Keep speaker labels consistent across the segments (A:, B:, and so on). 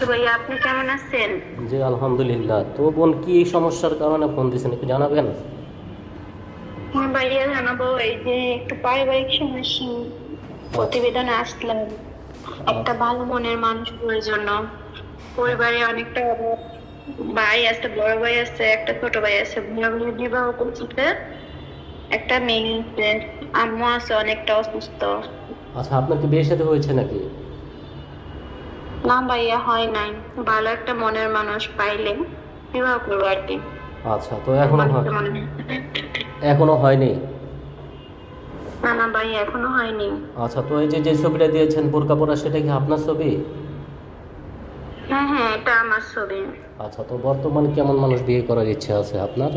A: আছি ভাইয়া, আপনি কেমন আছেন?
B: জি আলহামদুলিল্লাহ। তো বোন, কি সমস্যার কারণে ফোন দিয়েছেন একটু জানাবেন?
A: হ্যাঁ ভাইয়া জানাবো, এই যে একটু পারিবারিক সমস্যা
B: আচ্ছা
A: প্রতিবেদনে আসলাম। একটা
B: আচ্ছা
A: ভালো মনের মানুষ জন্য পরিবারে অনেকটা অভাব। ভাই আছে, বড় ভাই আছে, একটা ছোট ভাই আছে, ভাইয়া বিবাহ করছে, একটা মেয়ে আছে, আম্মু আছে অনেকটা অসুস্থ।
B: আচ্ছা, আপনার কি বিয়ে শাদী হয়েছে নাকি?
A: না ভাইয়া, হয় নাই। ভালো একটা মনের মানুষ পাইলে বিবাহ করবো আর কি।
B: আচ্ছা, তো
A: আমার তো মনে হয়।
B: এখনো হয়নি?
A: না না ভাইয়া, এখনো হয়নি।
B: আচ্ছা, তো এই যে যে ছবিটা দিয়েছেন বোরকা পরা, সেটা কি আপনার ছবি?
A: হ্যাঁ হ্যাঁ, এটা আমার ছবি।
B: আচ্ছা, তো বর্তমানে কেমন মানুষ বিয়ে করার ইচ্ছে আছে আপনার?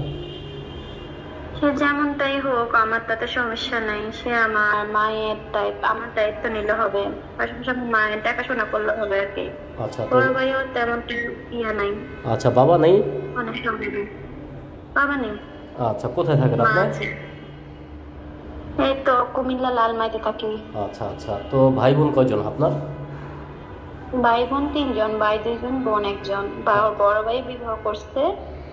A: সে যেমনটাই হোক, আমার তাতে সমস্যা নাই। সে আমার মায়ের দায়িত্ব, আমার দায়িত্ব নিলে হবে, পাশাপাশি আমার মায়ের দেখাশোনা করলে হবে আর কি।
B: আচ্ছা তো
A: বড় ভাইও তেমন ইয়া নাই,
B: আচ্ছা, বাবা নেই?
A: অনেক সময় নেই। বাবা নেই,
B: আচ্ছা, কোথায় থাকেন
A: মা
B: আপনার?
A: আছে। এই তো কুমিল্লা লালমাইতে থাকি।
B: আচ্ছা আচ্ছা, তো ভাই বোন কয়জন আপনার?
A: ভাই বোন তিনজন, ভাই দুইজন, বোন একজন। বড় ভাই বিবাহ করছে,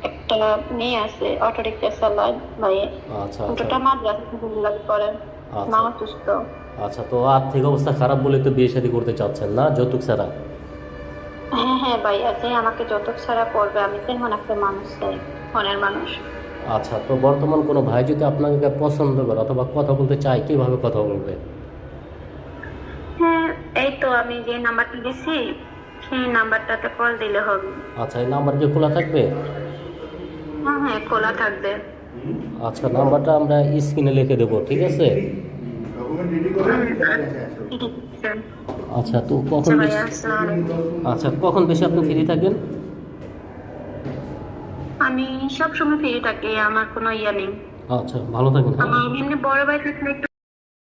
A: একটা মেয়ে আছে, অটো রিক্সা চালায় ভাই।
B: আচ্ছা আচ্ছা
A: ছোটটা মাদ্রাসা করে। মা
B: আচ্ছা
A: অসুস্থ।
B: আচ্ছা, তো আর্থিক অবস্থা খারাপ বলে তো বিয়ে শাদী করতে চাচ্ছেন না, যৌতুক ছাড়া?
A: হ্যাঁ হ্যাঁ ভাইয়া, যে আমাকে যৌতুক ছাড়া করবে, আমি তেমন একটা মানুষ চাই, মনের মানুষ।
B: আচ্ছা, তো বর্তমান কোনো ভাই যদি আপনাকে পছন্দ করে অথবা কথা বলতে চায়, কিভাবে কথা বলবে?
A: হ্যাঁ, এই তো আমি যে নাম্বারটা দিছি, সেই নাম্বারটাতে কল দিলে হবে।
B: আচ্ছা, এই নাম্বার কি খোলা থাকবে?
A: হ্যাঁ হ্যাঁ, খোলা থাকবে।
B: আচ্ছা, নাম্বারটা আমরা স্ক্রিনে লিখে দেবো, ঠিক আছে?
A: ঠিক আছে।
B: আচ্ছা, তো
A: আচ্ছা
B: কখন
A: ভাইয়া,
B: বেশি
A: আসসালামু আলাইকুম।
B: আচ্ছা, কখন বেশি আপনি ফ্রি থাকেন?
A: আমি সব সময় ফ্রি থাকি, আমার কোনো ইয়া নেই।
B: আচ্ছা, ভালো থাকেন, হ্যাঁ।
A: আমার এমনি বড় ভাই থাকলে একটু